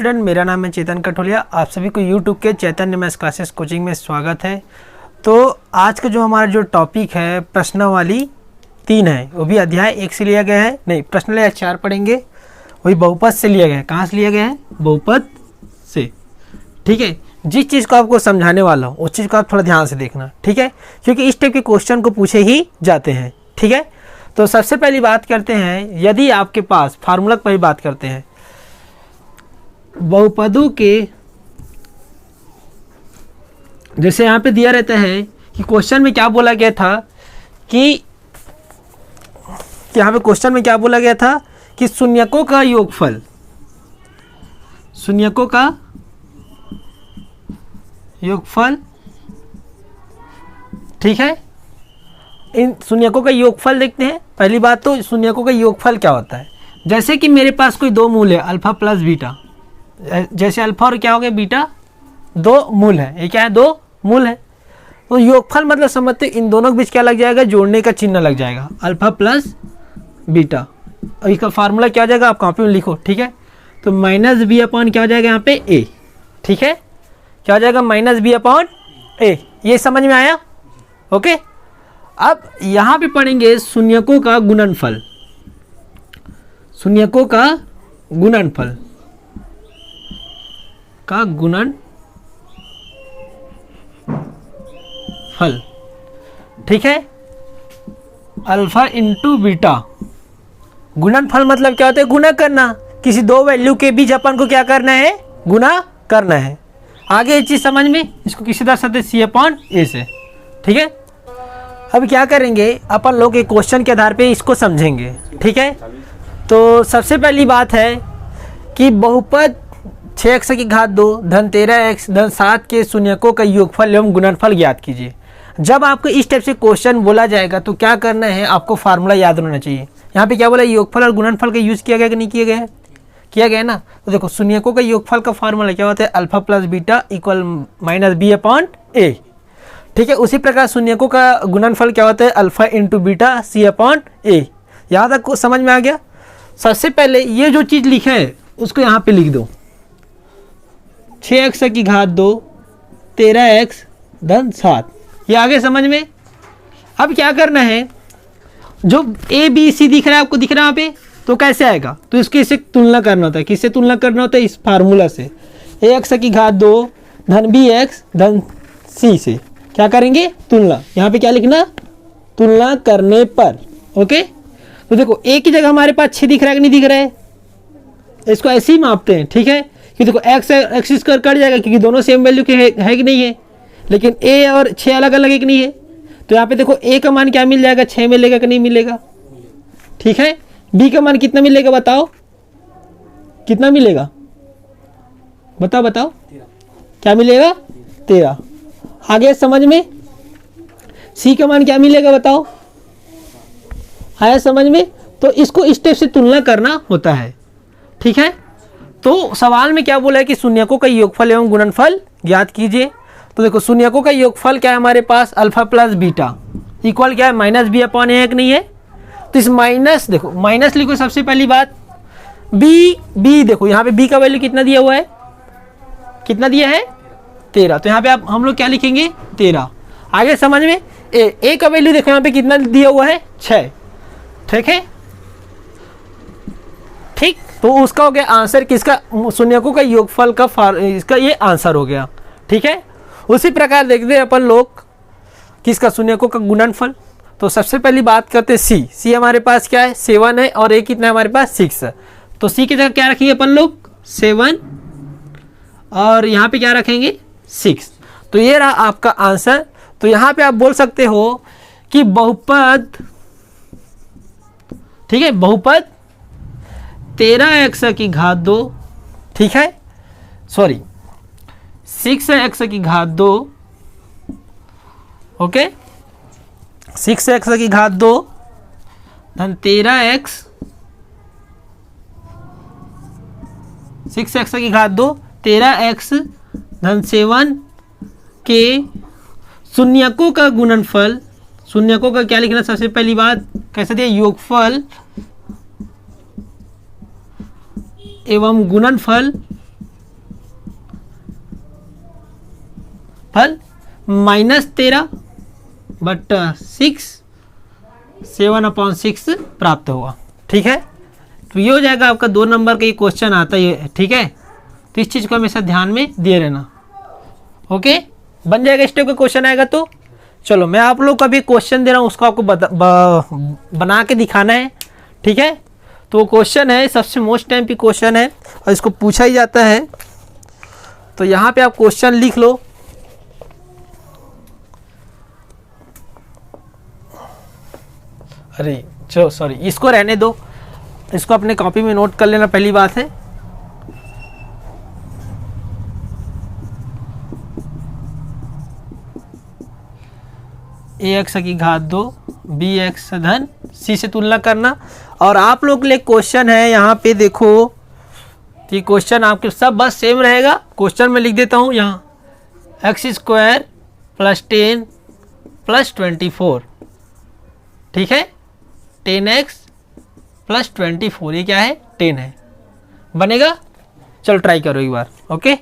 Student, मेरा नाम है चेतन कठोलिया। आप सभी को यूट्यूब के चैतन्य मैथ्स क्लासेस कोचिंग में स्वागत है। तो आज का जो हमारा जो टॉपिक है प्रश्नावली 3 है, वो भी अध्याय 1 से लिया गया है। नहीं, प्रश्नावली 4 पढ़ेंगे, वही बहुपद से लिया गया है। कहाँ से लिया गया है? बहुपद से। ठीक है, जिस चीज़ को आपको समझाने वाला हूँ उस चीज़ को आप थोड़ा ध्यान से देखना, ठीक है, क्योंकि इस टाइप के क्वेश्चन को पूछे ही जाते हैं। ठीक है, तो सबसे पहली बात करते हैं, यदि आपके पास फार्मूला पर ही बात करते हैं, बहुपदों के जैसे यहाँ पे दिया रहता है कि क्वेश्चन में क्या बोला गया था कि यहाँ पे क्वेश्चन में क्या बोला गया था कि शून्यकों का योगफल, शून्यकों का योगफल, ठीक है, इन शून्यकों का योगफल देखते हैं। पहली बात तो शून्यकों का योगफल क्या होता है। जैसे कि मेरे पास कोई दो मूल है, अल्फा प्लस बीटा, जैसे अल्फा और क्या हो गया बीटा, दो मूल है, ये क्या है, दो मूल है। तो योगफल मतलब समझते इन दोनों के बीच क्या लग जाएगा, जोड़ने का चिन्ह लग जाएगा, अल्फा प्लस बीटा। और इसका फार्मूला क्या हो जाएगा, आप कॉपी में लिखो, ठीक है। तो माइनस बी अपॉन क्या हो जाएगा यहाँ पे ए, ठीक है, क्या हो जाएगा माइनस बी अपॉन ए। ये समझ में आया? ओके। अब यहाँ पे पढ़ेंगे शून्यकों का गुणनफल, शून्यकों का गुणनफल का गुणनफल, ठीक है, अल्फा इंटू बीटा। गुणनफल मतलब क्या होता है, गुणा करना, किसी दो वैल्यू के बीच अपन को क्या करना है, गुणा करना है। आगे ये चीज समझ में, इसको किसी तरह से सी अपॉन ए से, ठीक है। अब क्या करेंगे अपन लोग एक क्वेश्चन के आधार पे इसको समझेंगे, ठीक है। तो सबसे पहली बात है कि बहुपद 6x की घात 2 धन 13x धन 7 के शून्यकों का योगफल एवं गुणनफल ज्ञात कीजिए। जब आपको इस टाइप से क्वेश्चन बोला जाएगा तो क्या करना है, आपको फार्मूला याद होना चाहिए। यहाँ पे क्या बोला, योगफल और गुणनफल का यूज किया गया कि नहीं किया गया है? किया गया है ना। तो देखो शून्यकों का योगफल का फार्मूला क्या होता है, alpha plus beta equal minus B upon A, ठीक है। उसी प्रकार शून्यकों का गुणनफल क्या होता है, अल्फा इंटू बीटा सी अपॉन ए। यहाँ तक समझ में आ गया? सबसे पहले ये जो चीज़ लिखा है उसको यहाँ पे लिख दो, 6x की घात 2 13x धन 7, ये आगे समझ में। अब क्या करना है, जो ए बी सी दिख रहा है आपको, दिख रहा है यहाँ पे, तो कैसे आएगा, तो इसके इससे तुलना करना होता है। किससे तुलना करना होता है, इस फार्मूला से, ax की घात 2 धन bx धन c से क्या करेंगे, तुलना। यहाँ पे क्या लिखना, तुलना करने पर, ओके। तो देखो एक ही जगह हमारे पास 6 दिख रहा है कि नहीं दिख रहा है, इसको ऐसे ही मापते हैं, ठीक है। कि देखो एक्स स्क्वायर कट जाएगा क्योंकि दोनों सेम वैल्यू के है कि नहीं है, लेकिन a और 6 अलग अलग है कि नहीं है। तो यहाँ पे देखो a का मान क्या मिल जाएगा, 6 मिलेगा कि नहीं मिलेगा, ठीक है। b का मान कितना मिलेगा, बताओ कितना मिलेगा, बताओ बताओ, क्या मिलेगा, 13। आगे समझ में, c का मान क्या मिलेगा बताओ, आया समझ में। तो इसको इस टाइप से तुलना करना होता है, ठीक है। तो सवाल में क्या बोला है कि शून्यकों का योगफल एवं गुणनफल ज्ञात कीजिए। तो देखो शून्यकों का योगफल क्या है हमारे पास, अल्फा प्लस बीटा इक्वल क्या है, माइनस बी अपॉन ए, एक नहीं है। तो इस माइनस, देखो माइनस लिखो सबसे पहली बात, बी देखो यहाँ पे बी का वैल्यू कितना दिया हुआ है, कितना दिया है, 13। तो यहाँ पे आप हम लोग क्या लिखेंगे, 13। आगे समझ में, ए का वैल्यू देखो यहाँ पे कितना दिया हुआ है, 6, ठीक है, ठीक। तो उसका हो गया आंसर, किसका, शून्यकों का योगफल का इसका ये आंसर हो गया, ठीक है। उसी प्रकार देखते हैं अपन लोग किसका, शून्यकों का गुणनफल। तो सबसे पहली बात करते हैं सी हमारे पास क्या है, 7 है, और ए कितना है हमारे पास, 6 है। तो सी की जगह क्या रखेंगे अपन लोग, 7, और यहाँ पे क्या रखेंगे, 6। तो ये रहा आपका आंसर। तो यहाँ पे आप बोल सकते हो कि बहुपद, ठीक है, बहुपद 13x की घात 2, ठीक है, सॉरी 6x की घात 2, ओके, 6x की घात 2 धन 13x, 6x की घात 2 13x धन 7 के शून्यकों का गुणनफल, शून्यकों का क्या लिखना, सबसे पहली बात कैसे दिया, योगफल एवं गुणनफल फल -13 बट 7/6 प्राप्त होगा। ठीक है, तो ये हो जाएगा आपका 2 नंबर का ये क्वेश्चन आता है। ठीक है, तो इस चीज़ को हमेशा ध्यान में दिए रहना। ओके, बन जाएगा इस टाइप का क्वेश्चन आएगा तो। चलो मैं आप लोग का भी क्वेश्चन दे रहा हूँ, उसको आपको बना के दिखाना है। ठीक है, तो क्वेश्चन है सबसे मोस्ट टाइम की क्वेश्चन है और इसको पूछा ही जाता है। तो यहाँ पे आप क्वेश्चन लिख लो। अरे चलो सॉरी, इसको रहने दो, इसको अपने कॉपी में नोट कर लेना, पहली बात है। ax की घात 2 bx धन c से तुलना करना। और आप लोग के लिए क्वेश्चन है यहाँ पे देखो, ये क्वेश्चन आपके सब बस सेम रहेगा। क्वेश्चन में लिख देता हूँ यहाँ x² + 10 + 24। ठीक है, 10x + 24, ये क्या है 10 है, बनेगा। चलो ट्राई करो एक बार। ओके।